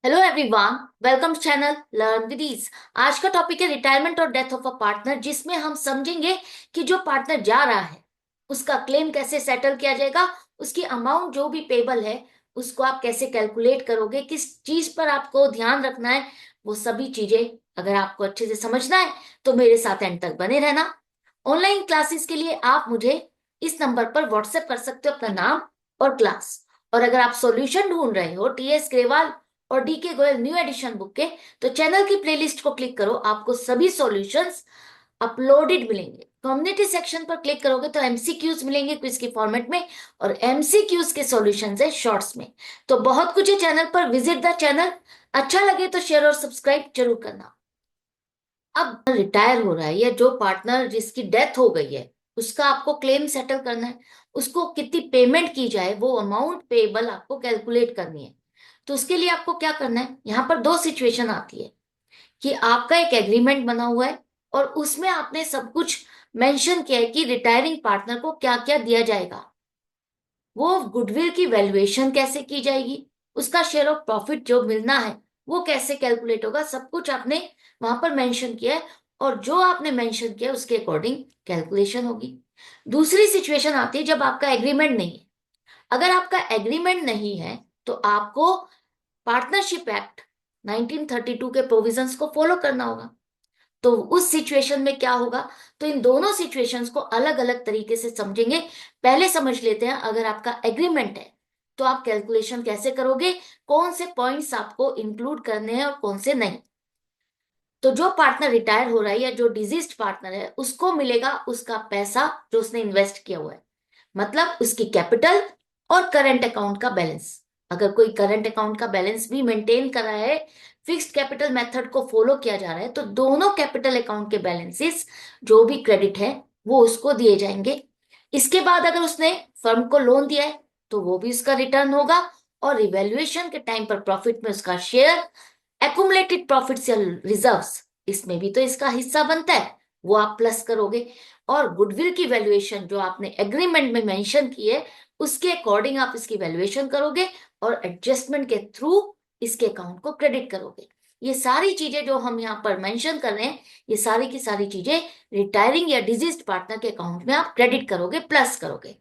Hello everyone, welcome to channel learn with ease. आज का topic है रिटायरमेंट और डेथ ऑफ अ पार्टनर, जिसमें हम समझेंगे कि जो पार्टनर जा रहा है उसका क्लेम कैसे सेटल किया जाएगा, उसकी अमाउंट जो भी पेबल है उसको आप कैसे कैलकुलेट करोगे, किस चीज पर आपको ध्यान रखना है। वो सभी चीजें अगर आपको अच्छे से समझना है तो मेरे साथ एंड तक बने रहना। ऑनलाइन क्लासेस के लिए आप मुझे इस नंबर पर व्हाट्सएप कर सकते हो अपना नाम और क्लास। और अगर आप सॉल्यूशन ढूंढ रहे हो टीएस ग्रेवाल और DK Goyal new edition book के, तो चैनल की प्लेलिस्ट को क्लिक करो, आपको सभी सॉल्यूशंस अपलोडेड मिलेंगे। कम्युनिटी सेक्शन पर क्लिक करोगे तो एमसीक्यूज मिलेंगे क्विज के फॉर्मेट में, और एमसीक्यूज के सॉल्यूशंस है शॉर्ट्स में। तो बहुत कुछ है चैनल पर, विजिट द चैनल। अच्छा लगे तो शेयर और सब्सक्राइब जरूर करना। अब रिटायर हो रहा है या जो पार्टनर जिसकी डेथ हो गई है उसका आपको क्लेम सेटल करना है, उसको कितनी पेमेंट की जाए वो अमाउंट पेबल आपको कैलकुलेट करनी है। तो उसके लिए आपको क्या करना है, यहाँ पर दो सिचुएशन आती है कि आपका एक एग्रीमेंट बना हुआ है और उसमें आपने सब कुछ मेंशन किया है कि रिटायरिंग पार्टनर को क्या क्या दिया जाएगा, वो गुडविल की वैल्यूएशन कैसे की जाएगी, उसका शेयर ऑफ प्रॉफिट जो मिलना है वो कैसे कैलकुलेट होगा, सब कुछ आपने वहां पर मेंशन किया है। और जो आपने मेंशन किया है उसके अकॉर्डिंग कैलकुलेशन होगी। दूसरी सिचुएशन आती है जब आपका एग्रीमेंट नहीं है। अगर आपका एग्रीमेंट नहीं है तो आपको पार्टनरशिप एक्ट 1932 के प्रोविजंस को फॉलो करना होगा। तो उस सिचुएशन में क्या होगा, तो इन दोनों सिचुएशंस को अलग अलग तरीके से समझेंगे। पहले समझ लेते हैं, अगर आपका एग्रीमेंट है तो आप कैलकुलेशन कैसे करोगे, कौन से पॉइंट्स आपको इंक्लूड करने हैं और कौन से नहीं। तो जो पार्टनर रिटायर हो रहा है या जो डिजीज्ड पार्टनर है उसको मिलेगा उसका पैसा जो उसने इन्वेस्ट किया हुआ है, मतलब उसकी कैपिटल और करंट अकाउंट का बैलेंस। अगर कोई करंट अकाउंट का बैलेंस भी मेंटेन कर रहा है, फिक्स्ड कैपिटल मेथड को फॉलो किया जा रहा है, तो दोनों कैपिटल अकाउंट के बैलेंसेस जो भी क्रेडिट है वो उसको दिए जाएंगे। इसके बाद अगर उसने फर्म को लोन दिया है तो वो भी उसका रिटर्न होगा, और रिवैल्यूएशन के टाइम पर प्रॉफिट में उसका शेयर, एक्युमुलेटेड प्रॉफिट्स या रिजर्व्स इसमें भी तो इसका हिस्सा बनता है, वो आप प्लस करोगे। और गुडविल की वैल्यूएशन जो आपने एग्रीमेंट में मेंशन की है उसके अकॉर्डिंग आप इसकी वैल्यूएशन करोगे और एडजस्टमेंट के थ्रू इसके अकाउंट को क्रेडिट करोगे। ये सारी चीजें जो हम यहाँ पर मेंशन कर रहे हैं, ये सारी की सारी चीजें रिटायरिंग या डिजीज्ड पार्टनर के अकाउंट में आप क्रेडिट करोगे, प्लस करोगे।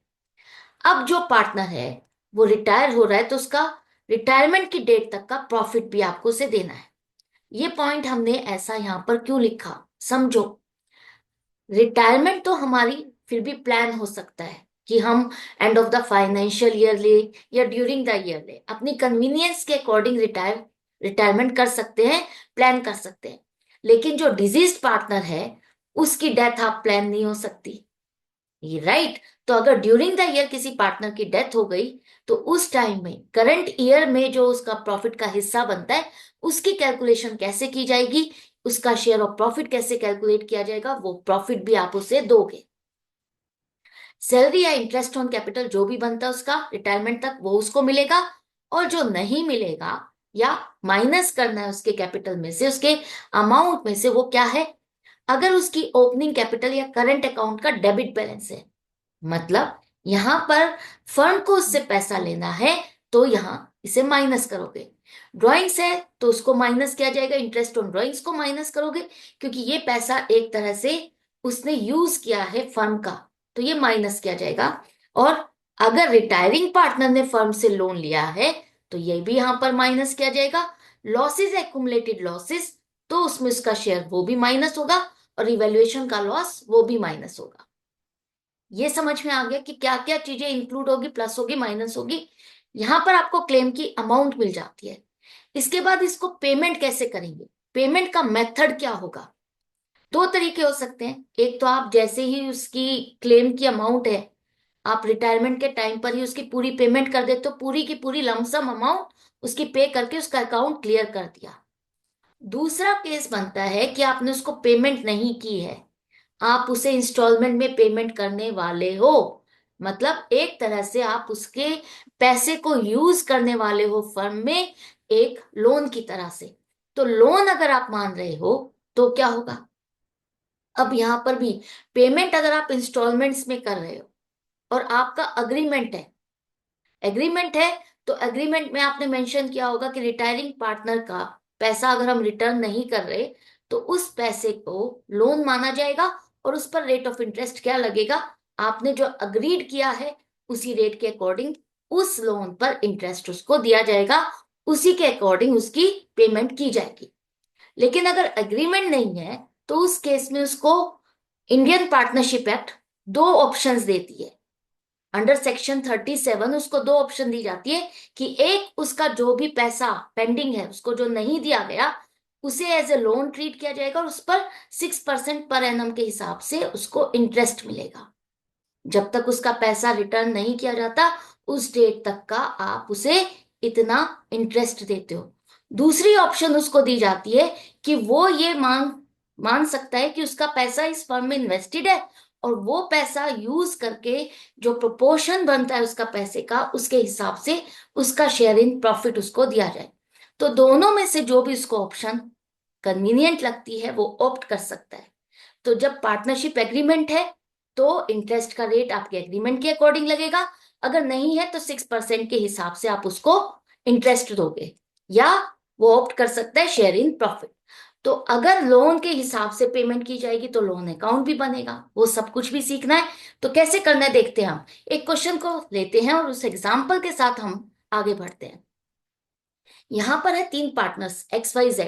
अब जो पार्टनर है वो रिटायर हो रहा है तो उसका रिटायरमेंट की डेट तक का प्रॉफिट भी आपको उसे देना है। ये पॉइंट हमने ऐसा यहां पर क्यों लिखा, समझो। रिटायरमेंट तो हमारी फिर भी प्लान हो सकता है कि हम end of the financial year ले या ड्यूरिंग द ईयर ले, अपनी कन्वीनियंस के अकॉर्डिंग रिटायरमेंट कर सकते हैं, प्लान कर सकते हैं। लेकिन जो डिजीज पार्टनर है उसकी डेथ आप प्लान नहीं हो सकती, ये राइट। तो अगर ड्यूरिंग द ईयर किसी पार्टनर की डेथ हो गई तो उस टाइम में करंट ईयर में जो उसका प्रॉफिट का हिस्सा बनता है उसकी कैलकुलेशन कैसे की जाएगी, उसका शेयर ऑफ प्रॉफिट कैसे कैलकुलेट किया जाएगा, वो प्रॉफिट भी आप उसे दोगे। सैलरी या इंटरेस्ट ऑन कैपिटल जो भी बनता है उसका रिटायरमेंट तक वो उसको मिलेगा, और जो नहीं मिलेगा या माइनस करना है उसके कैपिटल में से, उसके अमाउंट में से, वो क्या है, अगर उसकी ओपनिंग कैपिटल या करंट अकाउंट का डेबिट बैलेंस है, मतलब यहां पर फर्म को उससे पैसा लेना है तो यहां इसे माइनस करोगे। ड्राइंग्स है तो उसको माइनस किया जाएगा, इंटरेस्ट ऑन ड्राइंग्स को माइनस करोगे, क्योंकि ये पैसा एक तरह से उसने यूज किया है फर्म का, तो ये माइनस किया जाएगा। और अगर रिटायरिंग पार्टनर ने फर्म से लोन लिया है तो ये भी यहां पर माइनस किया जाएगा। लॉसेस, एक्युमुलेटेड लॉसेस, तो उसमें उसका शेयर वो भी माइनस होगा, और रिवैल्यूएशन का लॉस वो भी माइनस होगा। ये समझ में आ गया कि क्या क्या चीजें इंक्लूड होगी, प्लस होगी, माइनस होगी। यहां पर आपको क्लेम की अमाउंट मिल जाती है। इसके बाद इसको पेमेंट कैसे करेंगे, पेमेंट का मेथड क्या होगा। दो तरीके हो सकते हैं, एक तो आप जैसे ही उसकी क्लेम की अमाउंट है आप रिटायरमेंट के टाइम पर ही उसकी पूरी पेमेंट कर देते हो, पूरी की पूरी लमसम अमाउंट उसकी पे करके उसका अकाउंट क्लियर कर दिया। दूसरा केस बनता है कि आपने उसको पेमेंट नहीं की है, आप उसे इंस्टॉलमेंट में पेमेंट करने वाले हो, मतलब एक तरह से आप उसके पैसे को यूज करने वाले हो फर्म में, एक लोन की तरह से। तो लोन अगर आप मान रहे हो तो क्या होगा, अब यहां पर भी पेमेंट अगर आप इंस्टॉलमेंट्स में कर रहे हो और आपका अग्रीमेंट है तो एग्रीमेंट में आपने मेंशन किया होगा कि रिटायरिंग पार्टनर का पैसा अगर हम रिटर्न नहीं कर रहे तो उस पैसे को लोन माना जाएगा, और उस पर रेट ऑफ इंटरेस्ट क्या लगेगा, आपने जो अग्रीड किया है उसी रेट के अकॉर्डिंग उस लोन पर इंटरेस्ट उसको दिया जाएगा, उसी के अकॉर्डिंग उसकी पेमेंट की जाएगी। लेकिन अगर एग्रीमेंट नहीं है तो उस केस में उसको इंडियन पार्टनरशिप एक्ट दो ऑप्शंस देती है। अंडर सेक्शन 37 उसको दो ऑप्शन दी जाती है कि एक, उसका जो भी पैसा पेंडिंग है उसको जो नहीं दिया गया उसे एज ए लोन ट्रीट किया जाएगा, और उस पर 6% पर एनम के हिसाब से उसको इंटरेस्ट मिलेगा। जब तक उसका पैसा रिटर्न नहीं किया जाता उस डेट तक का आप उसे इतना इंटरेस्ट देते हो। दूसरी ऑप्शन उसको दी जाती है कि वो ये मान मान सकता है कि उसका पैसा इस फर्म में इन्वेस्टेड है, और वो पैसा यूज करके जो प्रोपोर्शन बनता है उसका पैसे का उसके हिसाब से उसका शेयर इन प्रॉफिट उसको दिया जाए। तो दोनों में से जो भी उसको ऑप्शन कन्वीनियंट लगती है वो ऑप्ट कर सकता है। तो जब पार्टनरशिप एग्रीमेंट है तो इंटरेस्ट का रेट आपके एग्रीमेंट के अकॉर्डिंग लगेगा, अगर नहीं है तो 6% के हिसाब से आप उसको इंटरेस्ट दोगे, या वो ऑप्ट कर सकता है शेयर इन प्रॉफिट। तो अगर लोन के हिसाब से पेमेंट की जाएगी तो लोन अकाउंट भी बनेगा, वो सब कुछ भी सीखना है। तो कैसे करना है देखते हैं। हम एक क्वेश्चन को लेते हैं और उस एग्जाम्पल के साथ हम आगे बढ़ते हैं। यहां पर है तीन पार्टनर्स XYZ,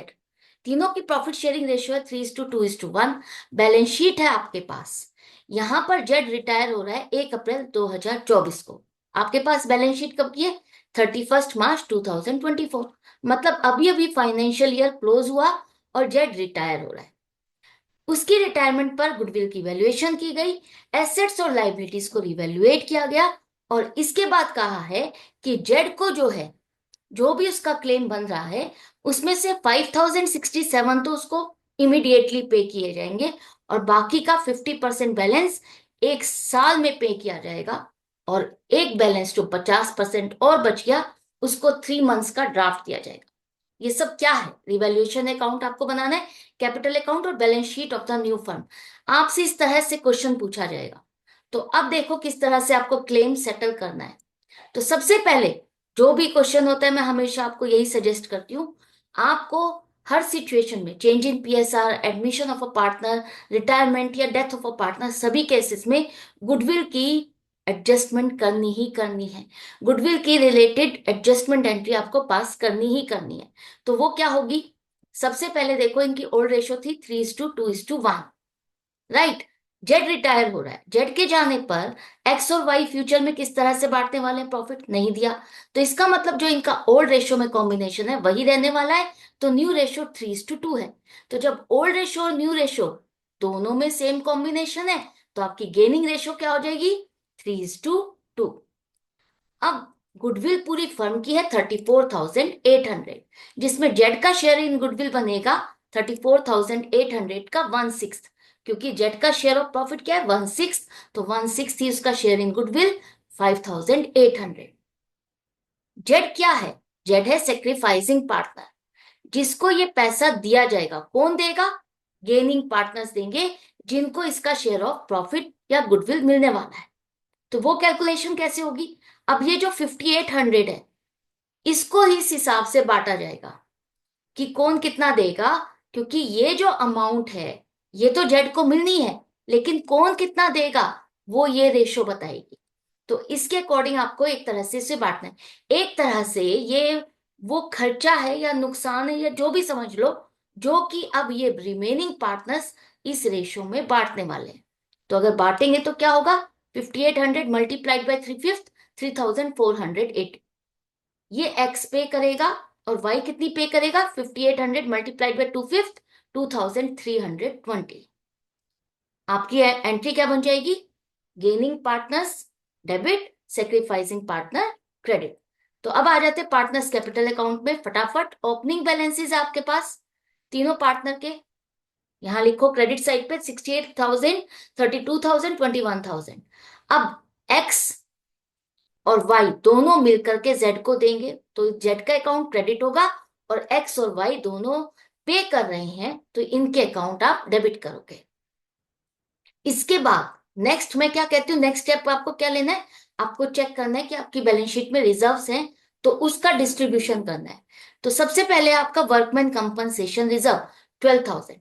तीनों की प्रॉफिट शेयरिंग रेशियो है 3:2:1। बैलेंस शीट है आपके पास। यहां पर जेड रिटायर हो रहा है 1 अप्रैल 2024 को। आपके पास बैलेंस शीट कब की है? 31 मार्च 2024। मतलब अभी अभी फाइनेंशियल ईयर क्लोज हुआ और जेड रिटायर हो रहा है। उसकी रिटायरमेंट पर गुडविल की वैल्यूएशन की गई, एसेट्स और लाइबिलिटीज को रिवैल्यूएट किया गया, और इसके बाद कहा है कि जेड को जो है, जो भी उसका क्लेम बन रहा है उसमें से 5067 तो उसको इमिडिएटली पे किए जाएंगे, और बाकी का 50% बैलेंस 1 साल में पे किया जाएगा, और एक बैलेंस जो 50% और बच गया उसको 3 मंथ्स का ड्राफ्ट दिया जाएगा। ये सब क्या है? रिवैल्यूएशन अकाउंट आपको बनाना है, कैपिटल अकाउंट और balance sheet of the new firm. आपसे इस तरह से क्वेश्चन पूछा जाएगा। तो अब देखो किस तरह से आपको क्लेम सेटल करना है। तो सबसे पहले जो भी क्वेश्चन होता है मैं हमेशा आपको यही सजेस्ट करती हूँ, आपको हर सिचुएशन में change in PSR, admission of a partner, retirement या डेथ ऑफ अ पार्टनर, सभी केसेस में गुडविल की एडजस्टमेंट करनी ही करनी है। गुडविल की रिलेटेड एडजस्टमेंट एंट्री आपको पास करनी ही करनी है। तो वो क्या होगी? सबसे पहले देखो, इनकी ओल्ड रेशो थी 3:2:1, राइट। जेड रिटायर हो रहा है, जेड के जाने पर एक्स और वाई फ्यूचर में किस तरह से बांटने वाले हैं? प्रॉफिट नहीं दिया, तो इसका मतलब जो इनका ओल्ड रेशियो में कॉम्बिनेशन है वही रहने वाला है। तो न्यू रेशियो 3:2 है। तो जब ओल्ड रेशियो और न्यू रेशियो दोनों में सेम कॉम्बिनेशन है तो आपकी गेनिंग रेशियो क्या हो जाएगी? 3:2। अब गुडविल पूरी फर्म की है 34,800, जिसमें जेड का शेयर इन गुडविल बनेगा 34,800 का 1/6, क्योंकि जेड का शेयर ऑफ प्रॉफिट क्या है? 1/6। तो 1/6 ही उसका शेयर इन गुडविल 5,800। जेड क्या है? जेड है सेक्रीफाइसिंग पार्टनर, जिसको ये पैसा दिया जाएगा। कौन देगा? गेनिंग पार्टनर्स देंगे, जिनको इसका शेयर ऑफ प्रॉफिट या गुडविल मिलने वाला है। तो वो कैलकुलेशन कैसे होगी? अब ये जो 5,800 है इसको ही इस हिसाब से बांटा जाएगा कि कौन कितना देगा, क्योंकि ये जो अमाउंट है ये तो जेड को मिलनी है, लेकिन कौन कितना देगा वो ये रेशो बताएगी। तो इसके अकॉर्डिंग आपको एक तरह से इसे बांटना है। एक तरह से ये वो खर्चा है या नुकसान है या जो भी समझ लो, जो कि अब ये रिमेनिंग पार्टनर्स इस रेशो में बांटने वाले हैं। तो अगर बांटेंगे तो क्या होगा? 5,800 मल्टीप्लाइड बाई 3/5, 3,480। ये एक्स पे करेगा, और वाई कितनी पे करेगा? 5,800 मल्टीप्लाइड बाई 2/5, 2,320। आपकी एंट्री क्या बन जाएगी? Gaining partners debit, sacrificing partner credit. तो अब आ जाते हैं पार्टनर्स कैपिटल अकाउंट में। फटाफट ओपनिंग बैलेंसेस है आपके पास तीनों पार्टनर के। यहां लिखो क्रेडिट साइड पे 68,000, 32,000, 21,000। अब एक्स और वाई दोनों मिलकर के जेड को देंगे, तो जेड का अकाउंट क्रेडिट होगा, और एक्स और वाई दोनों पे कर रहे हैं तो इनके अकाउंट आप डेबिट करोगे। इसके बाद नेक्स्ट मैं क्या कहती हूँ, नेक्स्ट स्टेप आपको क्या लेना है? आपको चेक करना है कि आपकी बैलेंस शीट में रिजर्व्स हैं तो उसका डिस्ट्रीब्यूशन करना है। तो सबसे पहले आपका workman compensation reserve 12,000।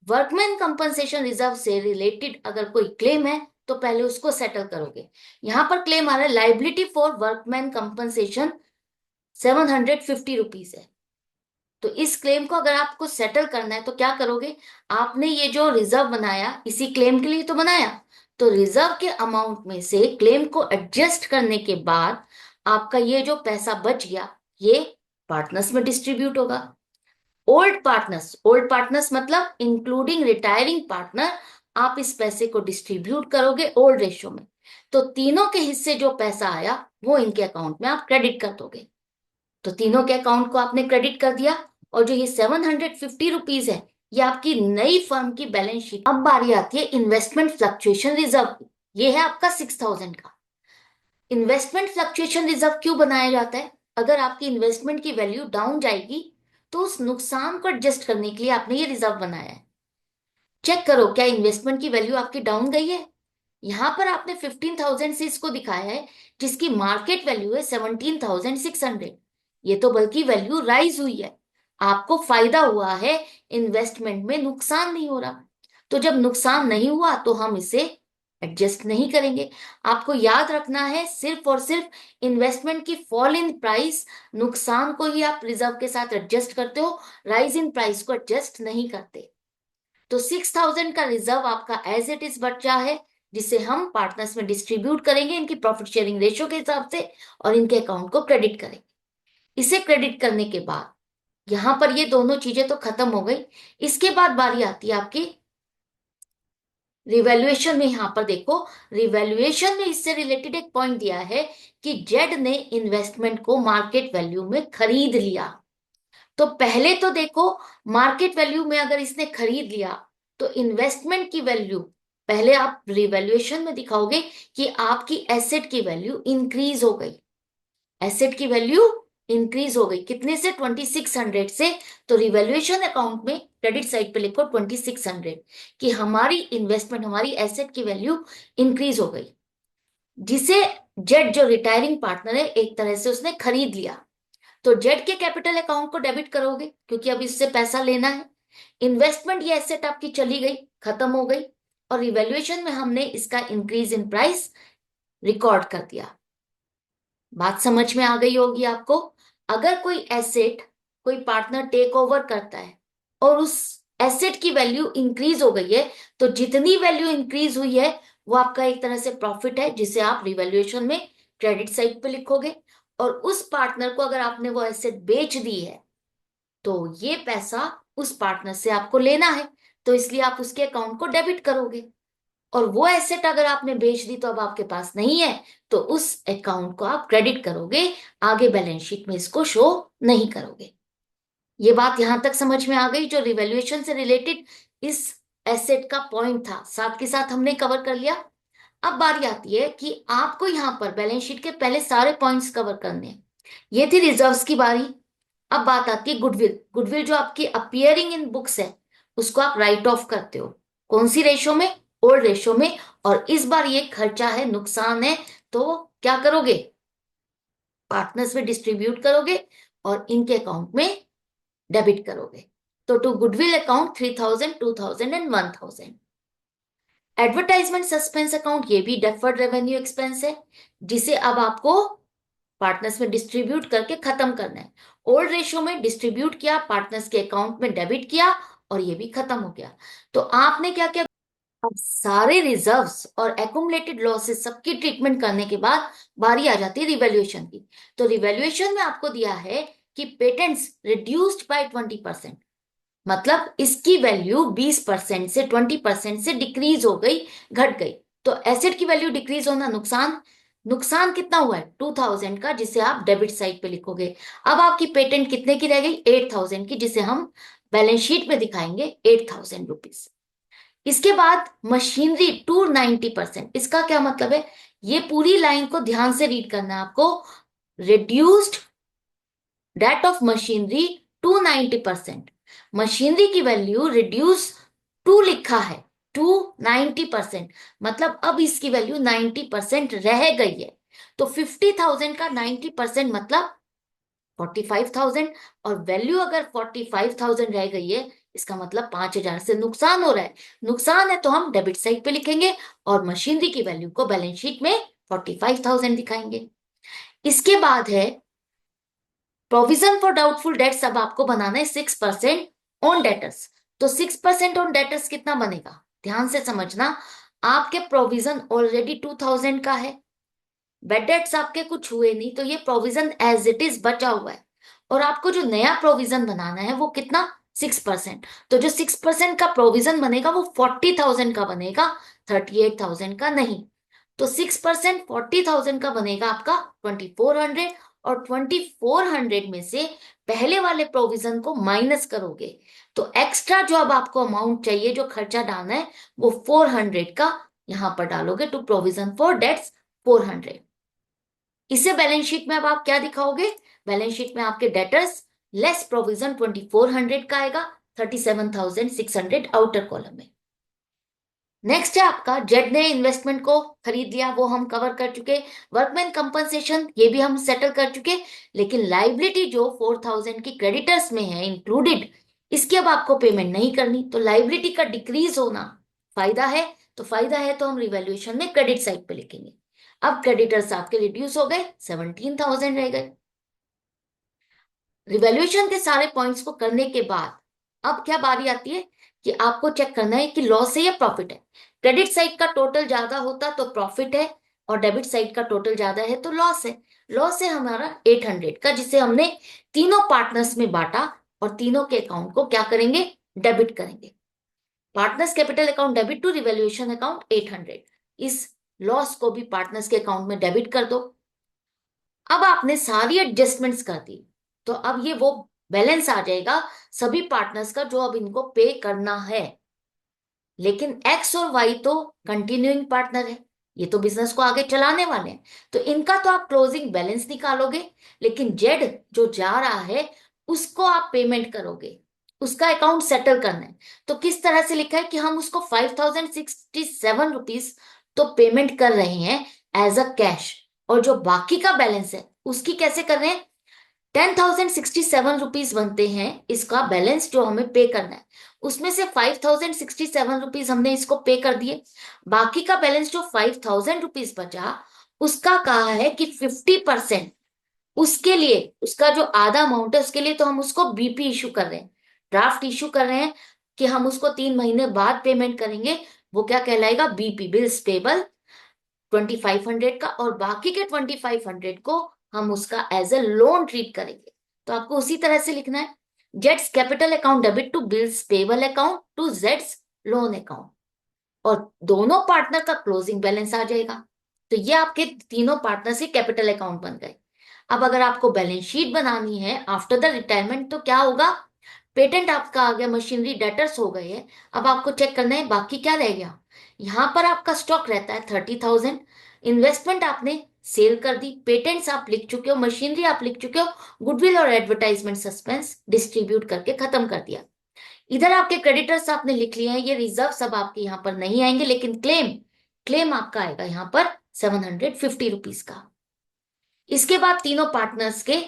Workman compensation reserve से रिलेटेड अगर कोई क्लेम है तो पहले उसको सेटल करोगे। यहां पर क्लेम आ रहा है liability for workman compensation 750 rupees है। तो इस क्लेम को अगर आपको सेटल करना है तो क्या करोगे, आपने ये जो रिजर्व बनाया इसी क्लेम के लिए तो बनाया, तो रिजर्व के अमाउंट में से क्लेम को एडजस्ट करने के बाद आपका ये जो पैसा बच गया ये पार्टनर्स में डिस्ट्रीब्यूट होगा। ओल्ड पार्टनर्स मतलब इंक्लूडिंग रिटायरिंग पार्टनर, आप इस पैसे को डिस्ट्रीब्यूट करोगे ओल्ड रेशियो में। तो तीनों के हिस्से जो पैसा आया वो इनके अकाउंट में आप क्रेडिट कर दोगे। तो तीनों के अकाउंट को आपने क्रेडिट कर दिया। और जो ये 750 रुपीज है ये आपकी नई फर्म की बैलेंस शीट। अब बारी आती है इन्वेस्टमेंट फ्लक्चुएशन रिजर्व की। ये है आपका 6,000 का। इन्वेस्टमेंट फ्लक्चुएशन रिजर्व क्यों बनाया जाता है, अगर आपकी इन्वेस्टमेंट की वैल्यू डाउन जाएगी तो उस नुकसान को एडजस्ट करने के लिए आपने ये रिजर्व बनाया है। चेक करो क्या इन्वेस्टमेंट की वैल्यू आपकी डाउन गई है। यहां पर आपने 15,000 से इसको दिखाया है जिसकी मार्केट वैल्यू है 17,600। ये तो बल्कि वैल्यू राइज हुई है, आपको फायदा हुआ है, इन्वेस्टमेंट में नुकसान नहीं हो रहा। तो जब नुकसान नहीं हुआ तो हम इसे एडजस्ट नहीं करेंगे। आपको याद रखना है सिर्फ और सिर्फ इन्वेस्टमेंट की फॉल इन प्राइस, नुकसान को ही आप रिजर्व के साथ एडजस्ट करते हो, राइज इन प्राइस को एडजस्ट नहीं करते। तो 6,000 का रिजर्व आपका एज इट इज बचा है जिसे हम पार्टनर्स में डिस्ट्रीब्यूट करेंगे इनकी प्रॉफिट शेयरिंग रेशियो के हिसाब से और इनके अकाउंट को क्रेडिट करेंगे। इसे क्रेडिट करने के बाद यहां पर ये दोनों चीजें तो खत्म हो गई। इसके बाद बारी आती है आपकी रिवैल्यूएशन में। यहां पर देखो रिवैल्यूएशन में इससे रिलेटेड एक पॉइंट दिया है कि जेड ने इन्वेस्टमेंट को मार्केट वैल्यू में खरीद लिया। तो पहले तो देखो मार्केट वैल्यू में अगर इसने खरीद लिया तो इन्वेस्टमेंट की वैल्यू पहले आप रिवैल्यूएशन में दिखाओगे कि आपकी एसेट की वैल्यू इंक्रीज हो गई। एसेट की वैल्यू इंक्रीज हो गई कितने से, 2600 से। तो रिवैल्यूएशन अकाउंट में क्रेडिट साइड पे लिखो 2600 कि हमारी इन्वेस्टमेंट हमारी एसेट की वैल्यू इंक्रीज हो गई, जिसे जेड जो रिटायरिंग पार्टनर है एक तरह से उसने खरीद लिया। तो जेड के कैपिटल अकाउंट को डेबिट करोगे क्योंकि अब इससे पैसा लेना है। इन्वेस्टमेंट ये एसेट आपकी चली गई, खत्म हो गई, और रिवैल्यूएशन में हमने इसका इंक्रीज इन प्राइस रिकॉर्ड कर दिया। बात समझ में आ गई होगी आपको। अगर कोई एसेट कोई पार्टनर टेक ओवर करता है और उस एसेट की वैल्यू इंक्रीज हो गई है तो जितनी वैल्यू इंक्रीज हुई है वो आपका एक तरह से प्रॉफिट है जिसे आप रिवैल्यूएशन में क्रेडिट साइड पे लिखोगे। और उस पार्टनर को अगर आपने वो एसेट बेच दी है तो ये पैसा उस पार्टनर से आपको लेना है, तो इसलिए आप उसके अकाउंट को डेबिट करोगे। और वो एसेट अगर आपने बेच दी तो अब आपके पास नहीं है तो उस अकाउंट को आप क्रेडिट करोगे, आगे बैलेंस शीट में इसको शो नहीं करोगे। ये बात यहां तक समझ में आ गई जो रिवैल्यूएशन से रिलेटेड इस एसेट का पॉइंट था, साथ के साथ हमने कवर कर लिया। अब बारी आती है कि आपको यहां पर बैलेंस शीट के पहले सारे पॉइंट्स कवर करने हैं। ये थी रिजर्व्स की बारी। अब बात आती है गुडविल। गुडविल जो आपकी अपियरिंग इन बुक्स है उसको आप राइट ऑफ करते हो, कौन सी रेशो में, ओल्ड रेशो में। और इस बार ये खर्चा है, नुकसान है, तो क्या करोगे, पार्टनर्स में डिस्ट्रीब्यूट करोगे और इनके अकाउंट में डेबिट करोगे। तो to goodwill account 3,000, 2,000 and 1,000। Advertisement suspense account ये भी डेफर्ड रेवेन्यू एक्सपेंस है जिसे अब आपको पार्टनर्स में डिस्ट्रीब्यूट करके खत्म करना है। ओल्ड रेशियो में डिस्ट्रीब्यूट किया, पार्टनर्स के अकाउंट में डेबिट किया और ये भी खत्म हो गया। तो आपने क्या किया, अब सारे रिजर्व्स और एक्यूमुलेटेड लॉसेस सबकी ट्रीटमेंट करने के बाद बारी आ जाती है रिवैल्यूएशन की। तो रिवैल्यूएशन में आपको दिया है कि पेटेंट्स रिड्यूस्ड बाय 20%, मतलब इसकी वैल्यू 20% से 20% से डिक्रीज हो गई, घट गई। तो एसेट की वैल्यू डिक्रीज होना नुकसान, नुकसान कितना हुआ है 2,000 का जिसे आप डेबिट साइड पे लिखोगे। अब आपकी पेटेंट कितने की रह गई, 8,000 की, जिसे हम बैलेंस शीट में दिखाएंगे 8,000 रुपीज। इसके बाद मशीनरी 290%, इसका क्या मतलब है, ये पूरी लाइन को ध्यान से रीड करना है आपको। Reduced date of machinery 290%, machinery की वैल्यू रिड्यूस टू लिखा है, 290%, मतलब अब इसकी वैल्यू 90% रह गई है। तो 50,000 का 90% मतलब 45,000, और वैल्यू अगर 45,000 रह गई है, इसका मतलब 5,000 से नुकसान हो रहा है। नुकसान है तो हम डेबिट साइड पे लिखेंगे और मशीनरी की वैल्यू को बैलेंस शीट में 45,000 दिखाएंगे। इसके बाद है प्रोविजन फॉर डाउटफुल डेट्स। अब आपको बनाना है 6% ऑन डेटर्स। तो 6% ऑन डेटर्स कितना बनेगा, ध्यान से समझना। आपके प्रोविजन ऑलरेडी 2,000 का है, बेड डेट्स आपके कुछ हुए नहीं, तो ये प्रोविजन एज इट इज बचा हुआ है। और आपको जो नया प्रोविजन बनाना है वो कितना, 6%। तो जो 6% का प्रोविजन बनेगा वो 40,000 का बनेगा, 38,000 का नहीं। तो 6% 40,000 का बनेगा आपका 2,400, और 2,400 में से पहले वाले प्रोविजन को माइनस करोगे, तो एक्स्ट्रा जो अब आपको अमाउंट चाहिए, जो खर्चा डालना है, वो 400 का यहां पर डालोगे टू प्रोविजन फॉर डेट्स 400। इसे बैलेंस शीट में अब आप क्या दिखाओगे, बैलेंस शीट में आपके डेटर्स लेस प्रोविजन 2,400 का आएगा, 37,600 आउटर कॉलम में। नेक्स्ट है आपका जेड ने इन्वेस्टमेंट को खरीद लिया, वो हम कवर कर चुके। वर्कमैन कंपनसेशन ये भी हम सेटल कर चुके। लेकिन लाइबिलिटी जो 4,000 की क्रेडिटर्स में है इंक्लूडेड, इसकी अब आपको पेमेंट नहीं करनी, तो लाइबिलिटी का डिक्रीज होना फायदा है। तो फायदा है तो हम रिवैल्यूएशन में क्रेडिट साइड पे लिखेंगे। अब क्रेडिटर्स आपके रिड्यूस हो गए, 17,000 रह गए। रिवैल्यूएशन के सारे पॉइंट्स को करने के बाद अब क्या बारी आती है कि आपको चेक करना है कि लॉस है या प्रॉफिट है। क्रेडिट साइड का टोटल ज्यादा होता तो प्रॉफिट है, और डेबिट साइड का टोटल ज्यादा है तो लॉस है। लॉस है हमारा 800 का, जिसे हमने तीनों पार्टनर्स में बांटा, और तीनों के अकाउंट को क्या करेंगे, डेबिट करेंगे। Partners capital account debit to revaluation account 800। इस लॉस को भी पार्टनर्स के अकाउंट में डेबिट कर दो। अब आपने सारी एडजस्टमेंट्स कर दी, तो अब ये वो बैलेंस आ जाएगा सभी पार्टनर्स का जो अब इनको पे करना है। लेकिन एक्स और वाई तो कंटिन्यूइंग पार्टनर है, ये तो बिजनेस को आगे चलाने वाले हैं, तो इनका तो आप क्लोजिंग बैलेंस निकालोगे। लेकिन जेड जो जा रहा है उसको आप पेमेंट करोगे, उसका अकाउंट सेटल करना है। तो किस तरह से लिखा है कि हम उसको 5,067 रुपीज तो पेमेंट कर रहे हैं एज अ कैश, और जो बाकी का बैलेंस है उसकी कैसे कर रहे हैं, 10,067 रुपीज बनते हैं इसका बैलेंस जो हमें पे करना है। उसमें से 5,067 रुपीज हमने इसको पे कर दिए। बाकी का बैलेंस जो 5,000 रुपीज बचा, उसका कहा है कि 50% उसके लिए, उसका जो आधा अमाउंट है उसके लिए तो हम उसको बीपी इशू कर रहे हैं, ड्राफ्ट इशू कर रहे हैं कि हम उसको 3 महीने बाद पेमेंट करेंगे। वो क्या कहलाएगा, बीपी, बिल्स पेबल 2,500 का, और बाकी के 2,500 को हम उसका एज ए लोन ट्रीट करेंगे। तो आपको उसी तरह से लिखना है, Jades capital account debit to bills payable account to Jades loan account, और दोनों पार्टनर का क्लोजिंग बैलेंस आ जाएगा। तो ये आपके तीनों पार्टनर से कैपिटल अकाउंट बन गए। अब अगर आपको बैलेंस शीट बनानी है आफ्टर द रिटायरमेंट, तो क्या होगा, पेटेंट आपका आ गया, मशीनरी डेटर्स हो गए हैं। अब आपको चेक करना है बाकी क्या रह गया। यहां पर आपका स्टॉक रहता है 30,000, इन्वेस्टमेंट आपने सेल कर दी, पेटेंट्स आप लिख चुके हो, मशीनरी आप लिख चुके हो, गुडविल और एडवर्टाइजमेंट सस्पेंस डिस्ट्रीब्यूट करके खत्म कर दिया। इधर आपके क्रेडिटर्स आपने लिख लिए हैं, ये रिजर्व सब आपके यहाँ पर नहीं आएंगे, लेकिन क्लेम, क्लेम आपका आएगा यहाँ पर 750 रुपीज का। इसके बाद तीनों पार्टनर्स के,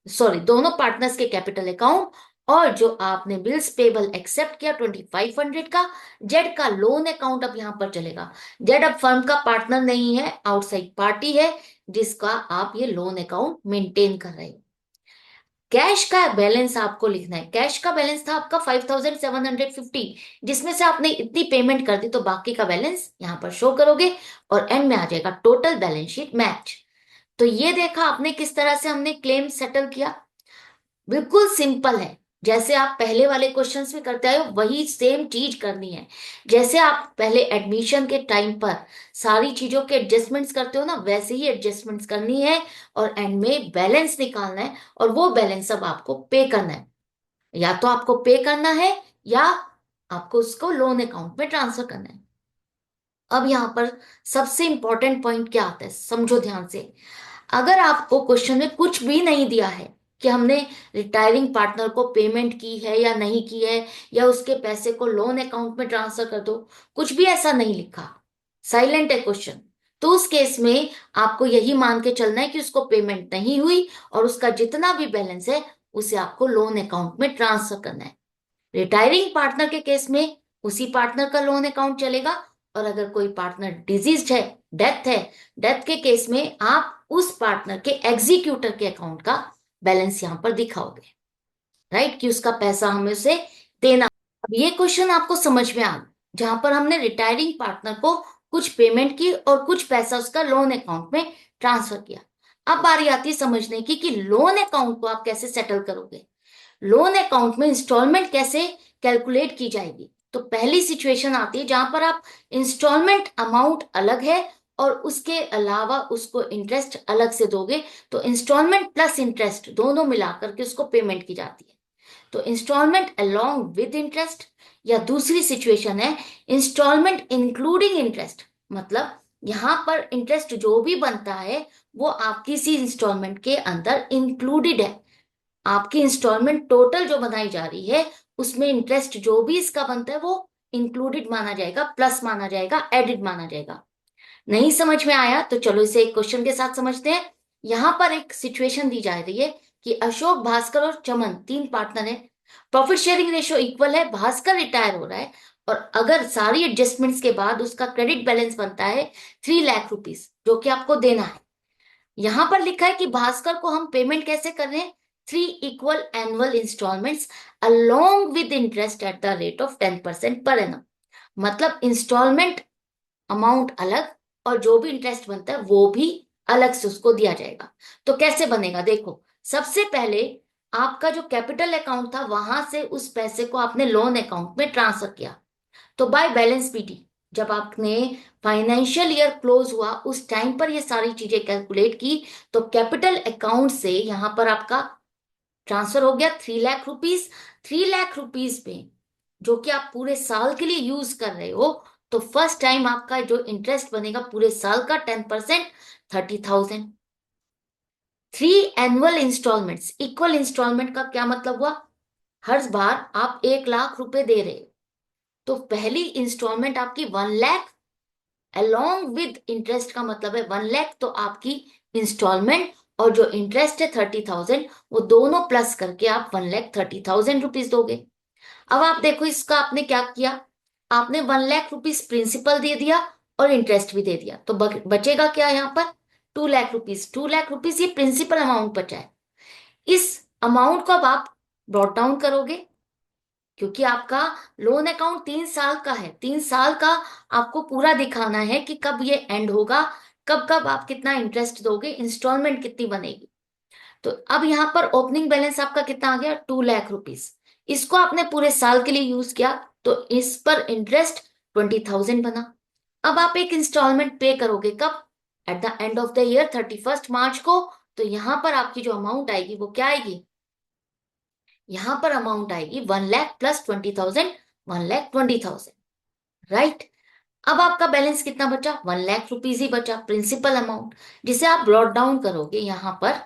सॉरी, दोनों पार्टनर्स के कैपिटल अकाउंट, और जो आपने बिल्स पेबल एक्सेप्ट किया 2,500 का, जेड का लोन अकाउंट अब यहां पर चलेगा। जेड अब फर्म का पार्टनर नहीं है, आउटसाइड पार्टी है, जिसका आप ये लोन अकाउंट मेंटेन कर रहे हो। कैश का बैलेंस आपको लिखना है। कैश का बैलेंस था आपका 5,750, जिसमें से आपने इतनी पेमेंट कर दी, तो बाकी का बैलेंस यहां पर शो करोगे, और एंड में आ जाएगा टोटल बैलेंस शीट मैच। तो ये देखा आपने किस तरह से हमने क्लेम सेटल किया। बिल्कुल सिंपल है, जैसे आप पहले वाले क्वेश्चंस में करते आए हो वही सेम चीज करनी है। जैसे आप पहले एडमिशन के टाइम पर सारी चीजों के एडजस्टमेंट्स करते हो ना, वैसे ही एडजस्टमेंट्स करनी है, और एंड में बैलेंस निकालना है, और वो बैलेंस अब आपको पे करना है। या तो आपको पे करना है, या आपको उसको लोन अकाउंट में ट्रांसफर करना है। अब यहां पर सबसे इंपॉर्टेंट पॉइंट क्या आता है, समझो ध्यान से। अगर आपको क्वेश्चन में कुछ भी नहीं दिया है कि हमने रिटायरिंग पार्टनर को पेमेंट की है या नहीं की है, या उसके पैसे को लोन अकाउंट में ट्रांसफर कर दो, कुछ भी ऐसा नहीं लिखा, साइलेंट है क्वेश्चन, तो उस केस में आपको यही मान के चलना है कि उसको पेमेंट नहीं हुई और उसका जितना भी बैलेंस है उसे आपको लोन अकाउंट में ट्रांसफर करना है। रिटायरिंग पार्टनर के केस में उसी पार्टनर का लोन अकाउंट चलेगा, और अगर कोई पार्टनर डिजीज है, डेथ है, डेथ के केस में आप उस पार्टनर के एग्जीक्यूटर के अकाउंट का बैलेंस यहां पर दिखाओगे, राइट, कि उसका पैसा हमें उसे देना। अब ये क्वेश्चन आपको समझ में आ गया जहां पर हमने रिटायरिंग पार्टनर को कुछ पेमेंट की और कुछ पैसा उसका लोन अकाउंट में ट्रांसफर किया। अब बारी आती है समझने की कि लोन अकाउंट को आप कैसे सेटल करोगे, लोन अकाउंट में इंस्टॉलमेंट कैसे कैलकुलेट की जाएगी। तो पहली सिचुएशन आती है जहां पर आप इंस्टॉलमेंट अमाउंट अलग है और उसके अलावा उसको इंटरेस्ट अलग से दोगे, तो इंस्टॉलमेंट प्लस इंटरेस्ट दोनों मिलाकर के उसको पेमेंट की जाती है। तो इंस्टॉलमेंट अलोंग विद इंटरेस्ट, या दूसरी सिचुएशन है इंस्टॉलमेंट इंक्लूडिंग इंटरेस्ट, मतलब यहां पर इंटरेस्ट जो भी बनता है वो आपकी सी इंस्टॉलमेंट के अंदर इंक्लूडेड है। आपकी इंस्टॉलमेंट टोटल जो बनाई जा रही है उसमें इंटरेस्ट जो भी इसका बनता है वो इंक्लूडेड माना जाएगा, प्लस माना जाएगा, एडिड माना जाएगा। नहीं समझ में आया तो चलो इसे एक क्वेश्चन के साथ समझते हैं। यहां पर एक सिचुएशन दी जा रही है कि अशोक, भास्कर और चमन तीन पार्टनर हैं, प्रॉफिट शेयरिंग रेशियो इक्वल है, भास्कर रिटायर हो रहा है और अगर सारी एडजस्टमेंट्स के बाद उसका क्रेडिट बैलेंस बनता है 3 लाख रुपीज जो कि आपको देना है। यहां पर लिखा है कि भास्कर को हम पेमेंट कैसे कर रहे हैं, 3 equal annual instalments along with interest at the rate of 10% per annum. मतलब इंस्टॉलमेंट अमाउंट अलग और जो भी इंटरेस्ट बनता है वो भी अलग से उसको दिया जाएगा। तो कैसे बनेगा, देखो सबसे पहले आपका जो कैपिटल अकाउंट था वहां से उस पैसे को आपने लोन अकाउंट में ट्रांसफर किया। तो बाय बैलेंस पीटी जब आपने फाइनेंशियल ईयर क्लोज हुआ उस टाइम पर ये सारी चीजें कैलकुलेट की, तो कैपिटल अकाउंट से यहां पर आपका ट्रांसफर हो गया 3 लाख रुपीज। 3 लाख रुपीज में जो कि आप पूरे साल के लिए यूज कर रहे हो, तो फर्स्ट टाइम आपका जो इंटरेस्ट बनेगा पूरे साल का 10%, 30,000। 3 एनुअल इंस्टॉलमेंट्स, इक्वल इंस्टॉलमेंट का क्या मतलब हुआ, हर बार आप 1 लाख रुपए दे रहे हो, तो पहली इंस्टॉलमेंट आपकी 1 लाख अलोंग विद इंटरेस्ट का मतलब है 1 लाख, तो आपकी इंस्टॉलमेंट और जो इंटरेस्ट है 30,000, वो दोनों प्लस करके आप 1,30,000 रुपीज दोगे। अब आप देखो इसका आपने क्या किया, आपने 1 लाख रुपीज प्रिंसिपल दे दिया और इंटरेस्ट भी दे दिया, तो बचेगा क्या यहाँ पर, 2 लाख रुपीज। 2 लाख रुपीज ये प्रिंसिपल अमाउंट बचा है। इस अमाउंट को अब आप ब्रॉट डाउन करोगे क्योंकि आपका लोन अकाउंट 3 साल का है, 3 साल का आपको पूरा दिखाना है कि कब ये एंड होगा, कब कब आप कितना इंटरेस्ट दोगे, इंस्टॉलमेंट कितनी बनेगी। तो अब यहाँ पर ओपनिंग बैलेंस आपका कितना आ गया, 2 लाख रुपीज। इसको आपने पूरे साल के लिए यूज किया तो इस पर इंटरेस्ट 20,000 बना। अब आप एक इंस्टॉलमेंट पे करोगे कब, at the end of the year 31 मार्च को। तो यहां पर आपकी जो अमाउंट आएगी वो क्या आएगी, यहां पर अमाउंट आएगी 1 लाख प्लस 20,000, 1,20,000, राइट। अब आपका बैलेंस कितना बचा, 1 लाख रुपीज ही बचा प्रिंसिपल अमाउंट, जिसे आप ब्रॉट डाउन करोगे यहां पर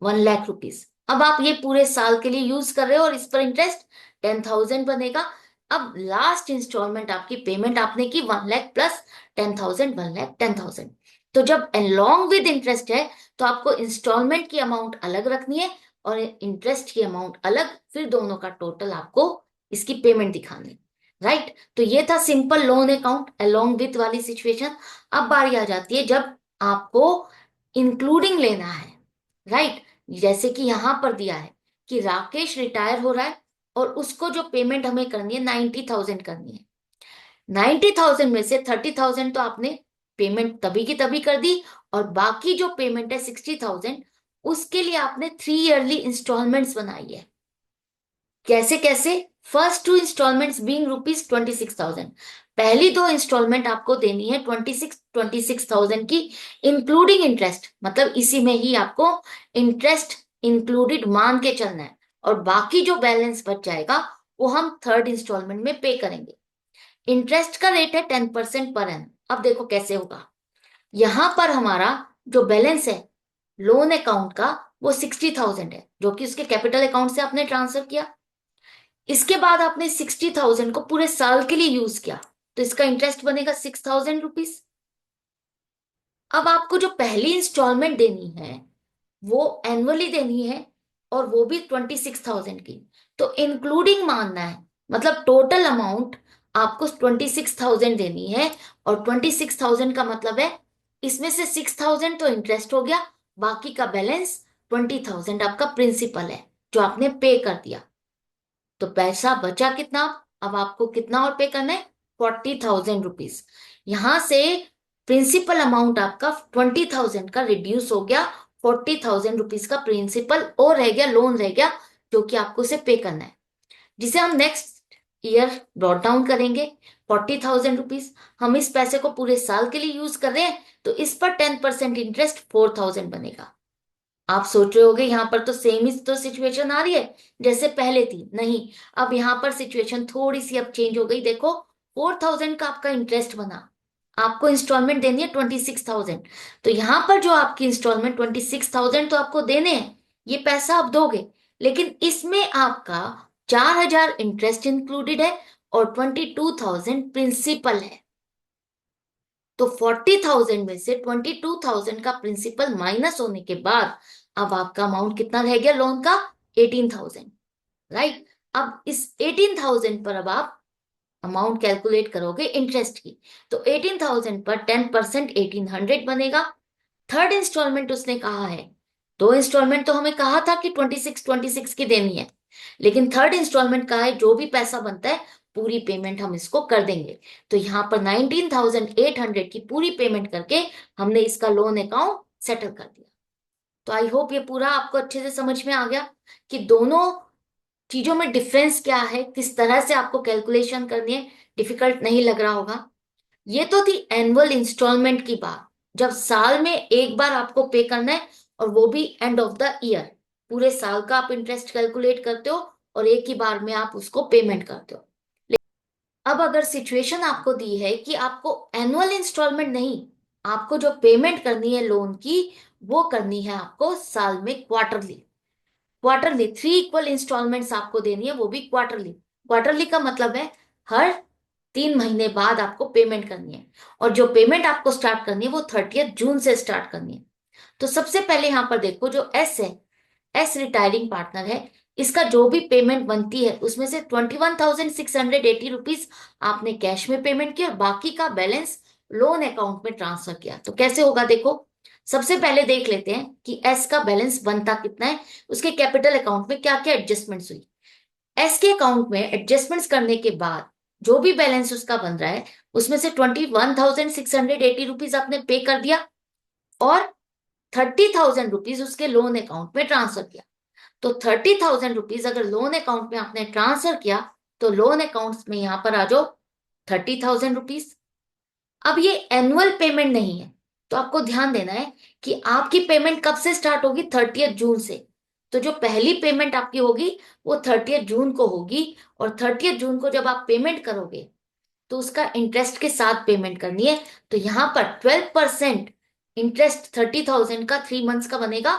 1 लाख रुपीज। अब आप ये पूरे साल के लिए यूज कर रहे हो और इस पर इंटरेस्ट 10,000 बनेगा। अब लास्ट इंस्टॉलमेंट आपकी पेमेंट आपने की 1 लाख प्लस 10,000, 1,10,000। तो जब अलॉन्ग विद इंटरेस्ट है तो आपको इंस्टॉलमेंट की अमाउंट अलग रखनी है और इंटरेस्ट की अमाउंट अलग, फिर दोनों का टोटल आपको इसकी पेमेंट दिखानी है, राइट। तो ये था simple loan account along with वाली सिचुएशन। अब बारी आ जाती है जब आपको इंक्लूडिंग लेना है, राइट। जैसे कि यहां पर दिया है कि राकेश रिटायर हो रहा है और उसको जो पेमेंट हमें करनी है 90,000 करनी है। 90,000 में से 30,000 तो आपने पेमेंट तभी की तभी कर दी और बाकी जो पेमेंट है 60,000 उसके लिए आपने 3 ईयरली इंस्टॉलमेंट्स बनाई है। कैसे कैसे, फर्स्ट 2 इंस्टॉलमेंट्स बीइंग रुपीज 26,000, पहली 2 इंस्टॉलमेंट आपको देनी है 26,000 की इंक्लूडिंग इंटरेस्ट, मतलब इसी में ही आपको इंटरेस्ट इंक्लूडेड मान के चलना है और बाकी जो बैलेंस बच जाएगा वो हम थर्ड इंस्टॉलमेंट में पे करेंगे। इंटरेस्ट का रेट है 10% पर एन। अब देखो कैसे होगा, यहां पर हमारा जो बैलेंस है लोन अकाउंट का वो 60,000 है जो कि उसके कैपिटल अकाउंट से आपने ट्रांसफर किया। इसके बाद आपने 60,000 को पूरे साल के लिए यूज किया तो इसका इंटरेस्ट बनेगा 6,000 रुपीज। अब आपको जो पहली इंस्टॉलमेंट देनी है वो एनुअली देनी है, और वो भी 26,000 की। तो इंक्लूडिंग मानना है, मतलब टोटल अमाउंट आपको 26,000 देनी है। और 26,000 का मतलब है इसमें से 6,000 तो इंटरेस्ट हो गया, बाकी का बैलेंस 20,000 आपका प्रिंसिपल है जो आपने पे कर दिया। तो पैसा बचा कितना? अब आपको कितना और पे करना है? 40,000 रुपीज। यहां से प्रिंसिपल अमाउंट आपका 20,000 का रिड्यूस हो गया, 40,000 रुपीज का प्रिंसिपल और रह गया, लोन रह गया, जो कि आपको उसे पे करना है, जिसे हम नेक्स्ट ईयर ब्रॉट डाउन करेंगे। 40,000 रुपीज हम इस पैसे को पूरे साल के लिए यूज कर रहे हैं, तो इस पर 10% इंटरेस्ट 4,000 बनेगा। आप सोच रहे होगे यहां पर तो सेम ही तो सिचुएशन आ रही है जैसे पहले थी। नहीं, अब यहां पर सिचुएशन थोड़ी सी अब चेंज हो गई। देखो, 4,000 का आपका इंटरेस्ट बना, आपको इंस्टॉलमेंट देनी है 26,000। तो यहां पर जो आपकी इंस्टॉलमेंट 26,000 तो आपको देने हैं, ये पैसा आप दोगे, लेकिन इसमें आपका 4,000 इंटरेस्ट इंक्लूडेड है और 22,000 प्रिंसिपल है। तो 40,000 में से 22,000 का प्रिंसिपल माइनस होने के बाद अब आपका अमाउंट कितना रह गया लोन का? 18,000। राइट। अब इस 18,000 पर अब आप अमाउंट कैलकुलेट करोगे इंटरेस्ट की। तो 18,000 पर 10% 1,800 बनेगा। थर्ड इंस्टॉलमेंट उसने कहा है, दो इंस्टॉलमेंट तो हमें कहा था कि 26 की देनी है, लेकिन थर्ड इंस्टॉलमेंट का है जो भी पैसा बनता है पूरी पेमेंट हम इसको कर देंगे। तो यहाँ पर 19,800 की पूरी पेमेंट करके हमने इसका लोन अकाउंट सेटल कर दिया। तो आई होप ये पूरा आपको अच्छे से समझ में आ गया कि दोनों चीजों में डिफरेंस क्या है, किस तरह से आपको कैलकुलेशन करनी है। डिफिकल्ट नहीं लग रहा होगा। ये तो थी एनुअल इंस्टॉलमेंट की बात, जब साल में एक बार आपको पे करना है, और वो भी एंड ऑफ द ईयर। पूरे साल का आप इंटरेस्ट कैलकुलेट करते हो और एक ही बार में आप उसको पेमेंट करते हो। अब अगर सिचुएशन आपको दी है कि आपको एनुअल इंस्टॉलमेंट नहीं, आपको जो पेमेंट करनी है लोन की वो करनी है आपको साल में क्वार्टरली। क्वार्टरली 3 इक्वल इंस्टॉलमेंट्स आपको देनी है, वो भी क्वार्टरली। क्वार्टरली का मतलब है हर 3 महीने बाद आपको पेमेंट करनी है। और जो पेमेंट आपको स्टार्ट करनी है वो 30 जून से स्टार्ट करनी है। तो सबसे पहले यहां पर देखो, जो एस है, एस रिटायरिंग पार्टनर है, इसका जो भी पेमेंट बनती है उसमें से 21,680 रुपीज आपने कैश में पेमेंट किया और बाकी का बैलेंस लोन अकाउंट में ट्रांसफर किया। तो कैसे होगा देखो, सबसे पहले देख लेते हैं कि एस का बैलेंस बनता कितना है, उसके कैपिटल अकाउंट में क्या क्या एडजस्टमेंट्स हुई। एस के अकाउंट में एडजस्टमेंट्स करने के बाद जो भी बैलेंस उसका बन रहा है उसमें से 21,680 रुपीज आपने पे कर दिया, और 30,000 रुपीज उसके लोन अकाउंट में ट्रांसफर किया। तो 30,000 रुपीज अगर लोन अकाउंट में आपने ट्रांसफर किया, तो लोन अकाउंट में यहां पर आ जाओ 30,000 रुपीज। अब ये एनुअल पेमेंट नहीं है, तो आपको ध्यान देना है कि आपकी पेमेंट कब से स्टार्ट होगी? 30 जून से। तो जो पहली पेमेंट आपकी होगी वो 30 जून को होगी, और 30 जून को जब आप पेमेंट करोगे तो उसका इंटरेस्ट के साथ पेमेंट करनी है। तो यहां पर 12% इंटरेस्ट 30,000 का 3 मंथ्स का बनेगा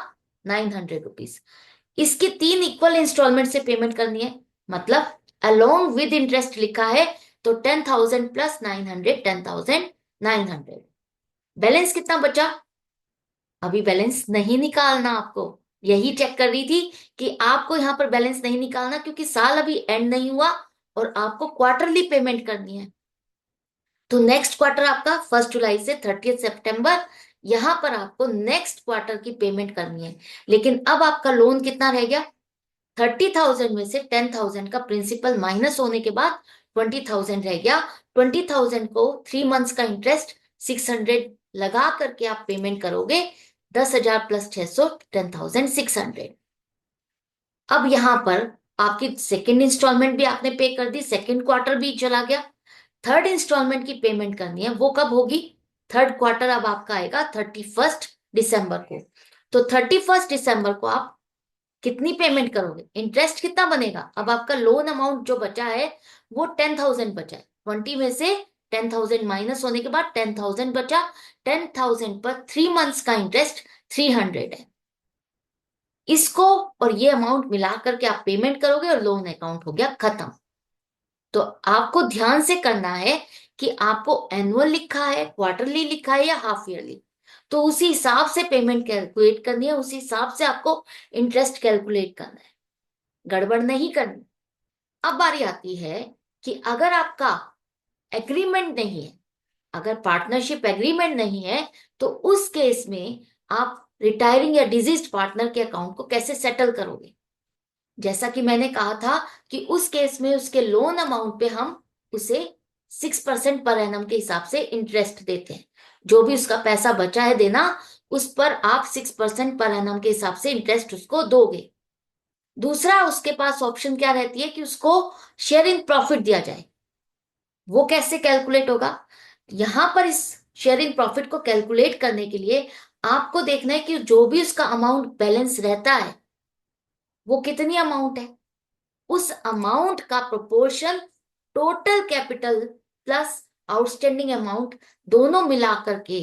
900 रुपीज। इसकी 3 इक्वल इंस्टॉलमेंट से पेमेंट करनी है, मतलब अलोंग विद इंटरेस्ट लिखा है। तो 10,000 प्लस 900, 10,900। बैलेंस कितना बचा? अभी बैलेंस नहीं निकालना आपको। यही चेक कर रही थी कि आपको यहां पर बैलेंस नहीं निकालना, क्योंकि साल अभी एंड नहीं हुआ और आपको क्वार्टरली पेमेंट करनी है। तो नेक्स्ट क्वार्टर आपका 1 जुलाई से 30 सितंबर, यहां पर आपको नेक्स्ट क्वार्टर की पेमेंट करनी है। लेकिन अब आपका लोन कितना रह गया? 30,000 में से 10,000 का प्रिंसिपल माइनस होने के बाद 20,000 रह गया। 20,000 को 3 मंथ्स का इंटरेस्ट 600 लगा करके आप पेमेंट करोगे। 10,000 प्लस 600, 10,600। अब यहां पर आपकी सेकेंड इंस्टॉलमेंट भी आपने पे कर दी, सेकेंड क्वार्टर भी चला गया। थर्ड इंस्टॉलमेंट की पेमेंट करनी है, वो कब होगी? थर्ड क्वार्टर अब आपका आएगा 31 दिसंबर को। तो 31 दिसंबर को आप कितनी पेमेंट करोगे? इंटरेस्ट कितना बनेगा? अब आपका लोन अमाउंट जो बचा है वो 10,000 बचा है। 20 में से 10,000 माइनस होने के बाद 10,000 बचा। 10,000 पर 3 मंथ्स का इंटरेस्ट 300 है। इसको और ये अमाउंट मिला करके आप पेमेंट करोगे और लोन अकाउंट हो गया खत्म। तो आपको ध्यान से करना है कि आपको एनुअल लिखा है, क्वार्टरली लिखा है या हाफ ईयरली। तो उसी हिसाब से पेमेंट कैलकुलेट करनी है, उसी हिसाब से आपको इंटरेस्ट कैलकुलेट करना है, गड़बड़ नहीं करनी। अब बारी आती है कि अगर आपका एग्रीमेंट नहीं है, अगर पार्टनरशिप एग्रीमेंट नहीं है, तो उस केस में आप रिटायरिंग या डिजीज्ड पार्टनर के अकाउंट को कैसे सेटल करोगे। जैसा कि मैंने कहा था कि उस केस में उसके लोन अमाउंट पे हम उसे 6% पर एनम के हिसाब से इंटरेस्ट देते हैं। जो भी उसका पैसा बचा है देना, उस पर आप 6% पर एनम के हिसाब से इंटरेस्ट उसको दोगे। दूसरा उसके पास ऑप्शन क्या रहती है कि उसको शेयर इन प्रॉफिट दिया जाए। वो कैसे कैलकुलेट होगा, यहां पर इस शेयर इन प्रॉफिट को कैलकुलेट करने के लिए आपको देखना है कि जो भी उसका अमाउंट बैलेंस रहता है वो कितनी अमाउंट है, उस अमाउंट का proportion total capital plus outstanding amount दोनों मिला करके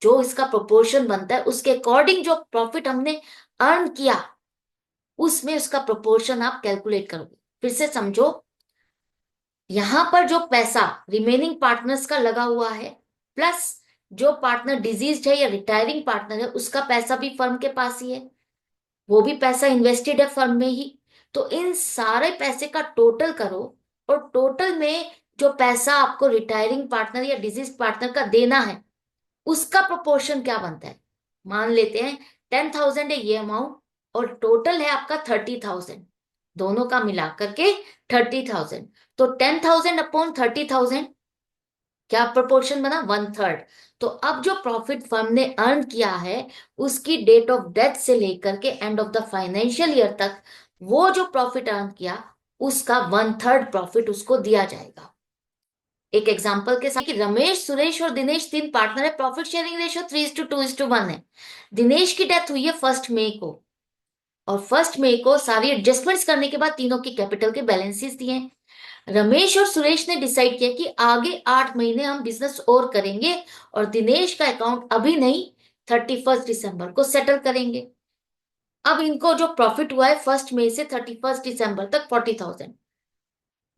जो इसका प्रोपोर्शन बनता है, उसके अकॉर्डिंग जो प्रॉफिट हमने अर्न किया उसमें उसका प्रोपोर्शन आप कैलकुलेट करोगे। फिर से समझो, यहां पर जो पैसा रिमेनिंग पार्टनर्स का लगा हुआ है प्लस जो पार्टनर डिजीज्ड है या रिटायरिंग पार्टनर है उसका पैसा भी फर्म के पास ही है, वो भी पैसा इन्वेस्टेड है फर्म में ही। तो इन सारे पैसे का टोटल करो और टोटल में जो पैसा आपको रिटायरिंग पार्टनर या डिजीज पार्टनर का देना है उसका प्रोपोर्शन क्या बनता है। मान लेते हैं 10,000 है ये अमाउंट और टोटल है आपका 30,000, दोनों का मिला करके 30,000। तो 10,000 अपॉन 30,000 क्या प्रोपोर्शन बना, 1/3। तो अब जो प्रॉफिट फर्म ने अर्न किया है उसकी डेट ऑफ डेथ से लेकर के end of the financial year तक वो जो प्रॉफिट अर्न किया उसका 1/3 प्रॉफिट उसको दिया जाएगा। एक एग्जांपल के साथ कि रमेश, सुरेश और दिनेश 3 पार्टनर है, प्रॉफिट शेयरिंग रेशियो 3:2:1 है। दिनेश की डेथ हुई है 1 मई को और 1 मई को सारी एडजस्टमेंट्स करने के बाद तीनों की कैपिटल के बैलेंसेस दिए हैं। रमेश और सुरेश ने डिसाइड किया कि आगे 8 महीने हम बिजनेस और करेंगे और दिनेश का अकाउंट अभी नहीं 31 दिसंबर को सेटल करेंगे। अब इनको जो प्रॉफिट हुआ है 1 मई से 31 दिसंबर तक 40,000।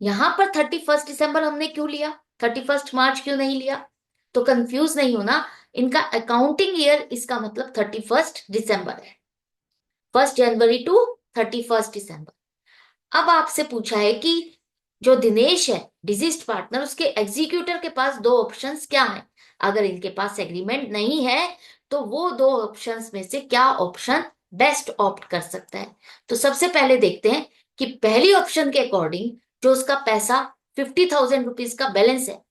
यहां पर 31 दिसंबर हमने क्यों लिया, 31 मार्च क्यों नहीं लिया, तो कंफ्यूज नहीं होना, इनका अकाउंटिंग ईयर इसका मतलब 31 दिसंबर है, 1 जनवरी टू 31 दिसंबर। अब आपसे पूछा है कि जो दिनेश है डिजीज्ड पार्टनर, उसके एग्जीक्यूटर के पास दो ऑप्शंस क्या हैं। अगर इनके पास एग्रीमेंट नहीं है तो वो दो ऑप्शंस में से क्या ऑप्शन बेस्ट ऑप्ट कर सकता है। तो सबसे पहले देखते हैं कि पहली ऑप्शन के अकॉर्डिंग जो उसका पैसा 50,000 रुपीज का बैलेंस है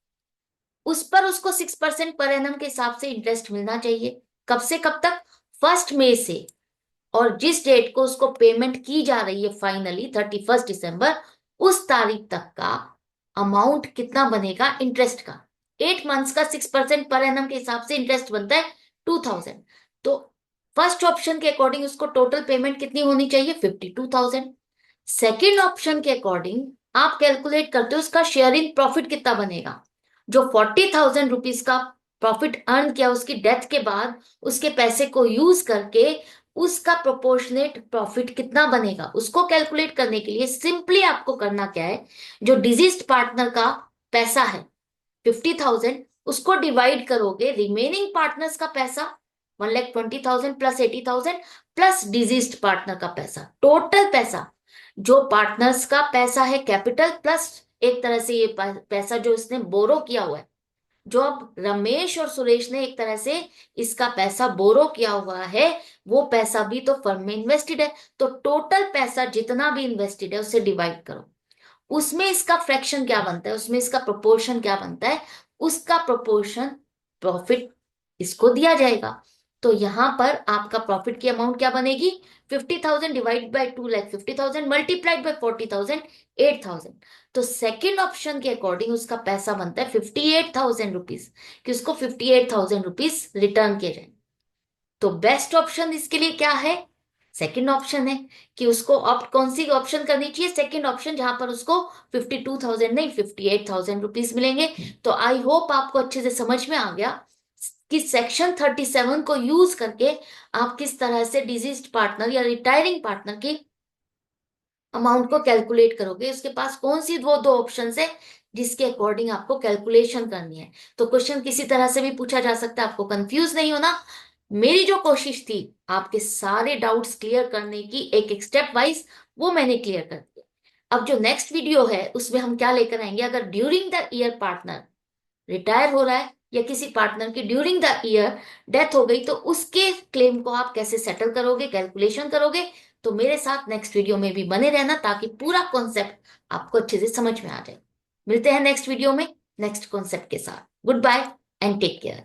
उस पर उसको 6% पर एनम के हिसाब से इंटरेस्ट मिलना चाहिए। कब से कब तक, 1 मई से, और जिस डेट को उसको पेमेंट की जा रही है फाइनली 31 दिसंबर, उस तारीख तक का अमाउंट कितना बनेगा इंटरेस्ट का। 8 मंथ्स का 6% पर एनम के हिसाब से इंटरेस्ट बनता है 2,000। तो फर्स्ट ऑप्शन के अकॉर्डिंग उसको टोटल पेमेंट कितनी होनी चाहिए, 52,000। सेकेंड ऑप्शन के अकॉर्डिंग आप कैलकुलेट करते हो उसका शेयर इन प्रॉफिट कितना बनेगा। जो 40,000 रुपीज का प्रॉफिट अर्न किया उसकी डेथ के बाद उसके पैसे को यूज करके उसका प्रोपोर्शनेट प्रॉफिट कितना बनेगा, उसको कैलकुलेट करने के लिए सिंपली आपको करना क्या है, जो डिजीज्ड पार्टनर का पैसा है 50,000 उसको डिवाइड करोगे रिमेनिंग पार्टनर्स का पैसा 1,20,000 प्लस 80,000 प्लस डिजीज्ड पार्टनर का पैसा, टोटल पैसा जो पार्टनर्स का पैसा है कैपिटल प्लस एक तरह से ये पैसा जो इसने बोरो किया हुआ है। जो अब रमेश और सुरेश ने एक तरह से इसका पैसा बोरो किया हुआ है वो पैसा भी तो फर्म में इन्वेस्टेड है। तो टोटल पैसा जितना भी इन्वेस्टेड है उसे डिवाइड करो, उसमें इसका फ्रैक्शन क्या बनता है, उसमें इसका प्रोपोर्शन क्या बनता है, उसका प्रोपोर्शन प्रॉफिट इसको दिया जाएगा। तो यहां पर आपका प्रॉफिट की अमाउंट क्या बनेगी, 50,000 डिवाइड बाई 2,50,000 मल्टीप्लाइड बाई 40,000, 8,000। तो सेकेंड ऑप्शन के अकॉर्डिंग उसका पैसा बनता है 58,000 रुपीज, कि उसको 58,000 रुपीज रिटर्न किए जाए। तो बेस्ट ऑप्शन इसके लिए क्या है, सेकंड ऑप्शन है कि उसको ऑप्ट कौन सी ऑप्शन करनी चाहिए, सेकंड ऑप्शन, जहां पर उसको 52,000 नहीं 58,000 रुपीज मिलेंगे। तो आई होप आपको अच्छे से समझ में आ गया कि सेक्शन 37 को यूज करके आप किस तरह से डिजीज्ड पार्टनर या रिटायरिंग पार्टनर की अमाउंट को कैलकुलेट करोगे, उसके पास कौन सी वो दो ऑप्शन है जिसके अकॉर्डिंग आपको कैलकुलेशन करनी है। तो क्वेश्चन किसी तरह से भी पूछा जा सकता है, आपको कंफ्यूज नहीं होना। मेरी जो कोशिश थी आपके सारे डाउट्स क्लियर करने की, एक एक स्टेप वाइज, वो मैंने क्लियर कर दिया। अब जो नेक्स्ट वीडियो है उसमें हम क्या लेकर आएंगे, अगर during the year partner retire हो रहा है या किसी पार्टनर की ड्यूरिंग द ईयर डेथ हो गई, तो उसके क्लेम को आप कैसे सेटल करोगे, कैलकुलेशन करोगे। तो मेरे साथ नेक्स्ट वीडियो में भी बने रहना ताकि पूरा कॉन्सेप्ट आपको अच्छे से समझ में आ जाए। मिलते हैं नेक्स्ट वीडियो में नेक्स्ट कॉन्सेप्ट के साथ। Goodbye and take care.